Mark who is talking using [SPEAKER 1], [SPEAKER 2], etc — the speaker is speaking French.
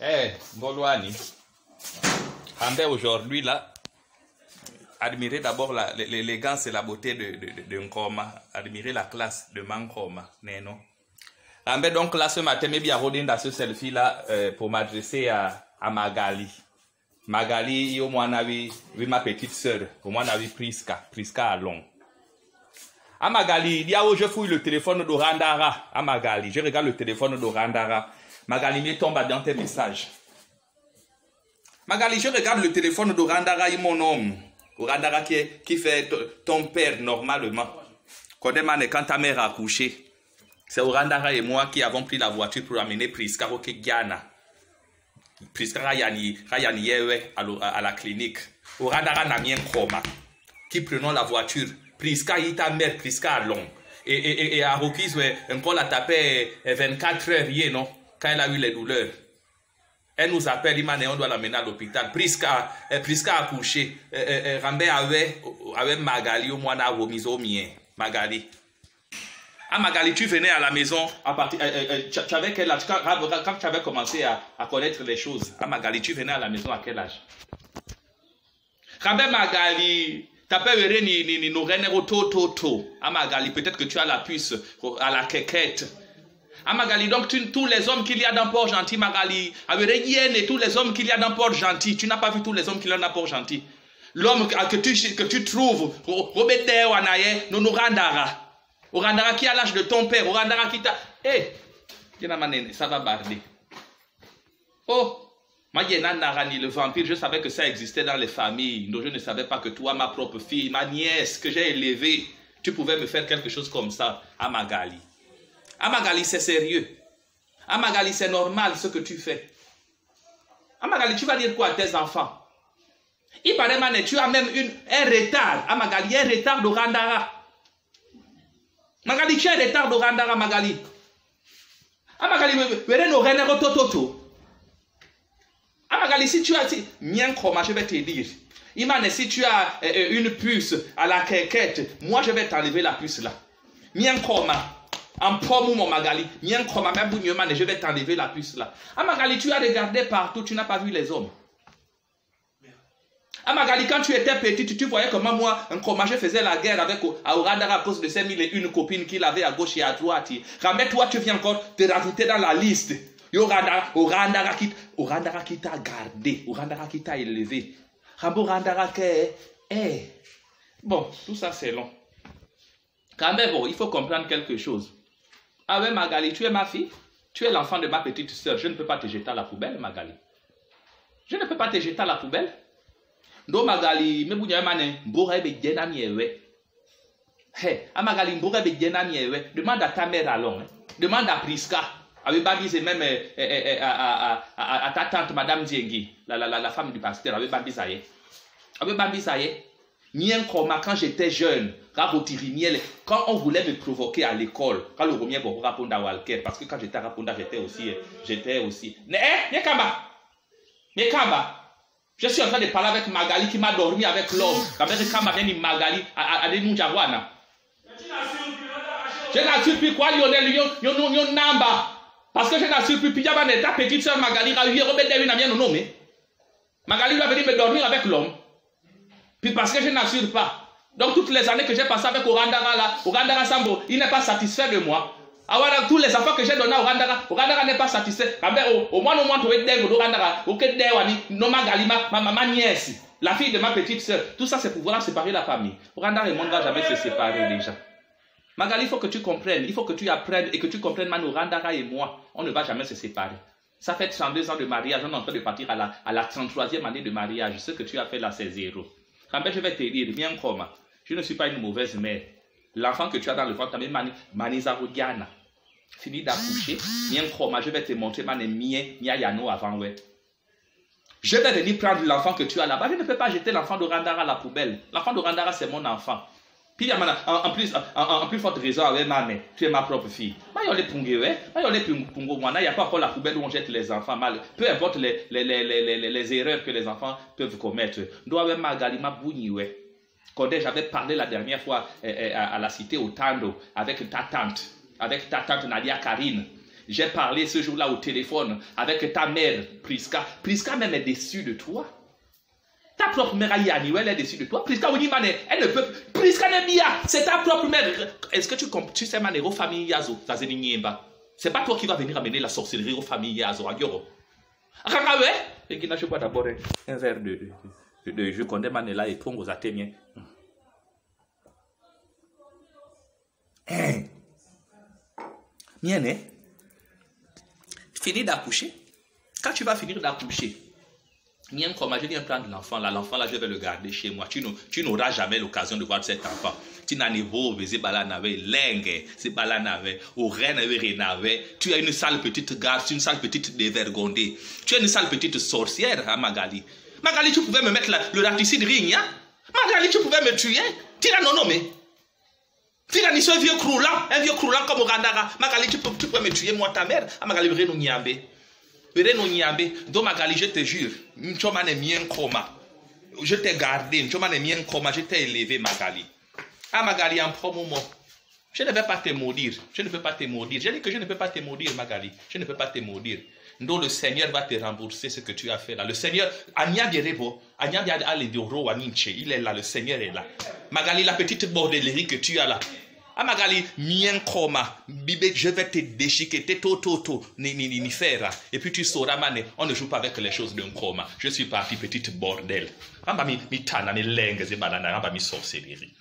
[SPEAKER 1] Eh, Bolwani, aujourd'hui là, admirez d'abord l'élégance et la beauté de Nkoma, admirez la classe de Mankoma, non. Donc là ce matin, je vais dans ce selfie là pour m'adresser à Magali. Magali, au moins oui, ma petite sœur, au moins oui Priska à long. À Magali, il y a où je fouille le téléphone de Randara. À Magali, je regarde le téléphone de Randara. Magali me tombe dans tes messages. Magali, je regarde le téléphone de Randara, il mon homme. Randara qui fait ton père normalement. Quand ta mère a couché, c'est Randara et moi qui avons pris la voiture pour amener Priska au Kegyana. Priska Rayani à la clinique. Randara n'a rien coma. Qui prenons la voiture. Priska y ta mère, Priska à long. Et à Rokis, encore la tapé 24 heures, non? Quand elle a eu les douleurs. Elle nous appelle, on doit l'amener à l'hôpital. Priska a couché. Rambé avec Magali, au moins, on a remis au mien. Magali. Ah, Magali, tu venais à la maison à partir. Tu avais quel âge? Quand tu avais commencé à connaître les choses. Ah, Magali, tu venais à la maison à quel âge? Rambé Magali. T'as pas verré ni nos reines toto. Ah, Magali, peut-être que tu as la puce à la quéquette. Ah, Magali, donc tous les hommes qu'il y a dans Port-Gentil, Magali, avec et tous les hommes qu'il y a dans Port-Gentil, tu n'as pas vu tous les hommes qu'il y a dans Port-Gentil. L'homme que tu trouves, Robert Wanaye, nous Randara. Randara qui a l'âge de ton père, Randara qui t'a. Eh, ça va barder. Oh, Narani, le vampire, je savais que ça existait dans les familles. Donc je ne savais pas que toi, ma propre fille, ma nièce, que j'ai élevée, tu pouvais me faire quelque chose comme ça à Magali. À Magali, c'est sérieux. À Magali, c'est normal ce que tu fais. À Magali, tu vas dire quoi à tes enfants? Il paraît, Mané, tu as même un retard. À Magali, un retard de Randara. Magali, tu as un retard de Randara, Magali. À Magali, à Magali, si tu as... Mien Kroma, je vais te dire. Imane, si tu as une puce à la quéquette, moi, je vais t'enlever la puce là. Mien Kroma. En promo, mon Magali, je vais t'enlever la puce là. Ah Magali, tu as regardé partout, tu n'as pas vu les hommes. Ah Magali, quand tu étais petite, tu voyais comment moi, je faisais la guerre avec Randara à cause de ces 1001 copines qu'il avait à gauche et à droite. Mais toi, tu viens encore te rajouter dans la liste. Randara qui t'a gardé, Randara qui t'a élevé. Randara qui bon, tout ça c'est long. Quand même, bon, il faut comprendre quelque chose. Ah ouais, Magali, tu es ma fille? Tu es l'enfant de ma petite soeur. Je ne peux pas te jeter à la poubelle, Magali. Je ne peux pas te jeter à la poubelle. Donc, Magali, me bouge mané, mbora be djena miewe. Hey, à Magali, mbora be djena miewe. Demande à ta mère alors. Demande à Priska. Avec Babi, c'est même à ta tante, Madame Diengi, la femme du pasteur. Avec Babi, ça y est. Avec Babi, ça y est. Mien Kroma, quand j'étais jeune, quand on voulait me provoquer à l'école, quand le premier pour répondre à Walker, parce que quand j'étais à Raponda, j'étais aussi. Je suis en train de parler avec Magali qui m'a dormi avec l'homme. Quand Magali à des Moudjawana. Je n'assure plus quoi, Lionel, yon namba. Parce que je n'assure plus, ta petite soeur Magali, Magali va venir me dormir avec l'homme. Puis parce que je n'assure pas. Donc toutes les années que j'ai passées avec Randara là, Randara Sambo, il n'est pas satisfait de moi. Alors tous les enfants que j'ai donnés à Randara n'est pas satisfait. Au moins tu es dingue, Randara, ma nièce, la fille de ma petite soeur. Tout ça c'est pour vouloir séparer la famille. Randara et moi ne va jamais se séparer déjà. Magali, il faut que tu comprennes, il faut que tu apprennes et que tu comprennes Manu, Randara et moi, on ne va jamais se séparer. Ça fait 32 ans de mariage, on est en train de partir à la 33e année de mariage. Ce que tu as fait là, c'est zéro. Je vais te dire, bien comme, je ne suis pas une mauvaise mère. L'enfant que tu as dans le ventre, Manisa Rodiana, fini d'accoucher, bien comme, je vais te montrer, Yano avant, ouais. Je vais venir prendre l'enfant que tu as là-bas. Je ne peux pas jeter l'enfant de Randara à la poubelle. L'enfant de Randara, c'est mon enfant. Puis, en plus forte raison, avec ma mère, tu es ma propre fille. Il n'y a pas encore la poubelle où on jette les enfants mal. Peu importe les erreurs que les enfants peuvent commettre. Quand j'avais parlé la dernière fois à la cité au Tando avec ta tante Nadia Karine. J'ai parlé ce jour-là au téléphone avec ta mère, Priska. Priska même est déçue de toi. Ta propre mère, Ayani, elle est déçue de toi. Priska, elle ne peut... Priska n'est bien. C'est ta propre mère. Est-ce que tu sais, Manero, famille Yazo, c'est pas toi qui vas venir amener la sorcellerie aux familles Yazo, Agioro. Rakawe, et qui n'a pas d'abord un verre de jus qu'on demande là et tout, vous avez bien. Bien, hein? Fini d'accoucher. Quand tu vas finir d'accoucher, bien comme j'ai dit un plan de l'enfant là, je vais le garder chez moi. Tu n'auras jamais l'occasion de voir cet enfant. Tu n'as ni beau, c'est balanave, lengue, c'est balanave, au reine, tu as une sale petite garce, une sale petite dévergondée. Tu as une sale petite sorcière, hein, Magali. Magali, tu pouvais me mettre le raticide ring, hein? Magali, tu pouvais me tuer. Tu n'as non nommé. Tu n'as ni ce vieux croulant comme Randara. Magali, tu peux me tuer, moi, ta mère. Ah, Magali, Reno Niambe. Donc, Magali, je te jure, je t'ai gardé, je t'ai élevé, Magali. Ah, Magali, en premier moment, je ne vais pas te maudire. Je ne peux pas te maudire. J'ai dit que je ne peux pas te maudire, Magali. Je ne peux pas te maudire. Donc, le Seigneur va te rembourser ce que tu as fait là. Le Seigneur, il est là, le Seigneur est là. Magali, la petite bordellerie que tu as là. Ah, Magali, je vais te déchiqueter, ni faire. Et puis tu sauras, mané, on ne joue pas avec les choses d'un coma. Je suis parti, petite bordel. Ah, mi tana, mi lengue, mi sorcellerie.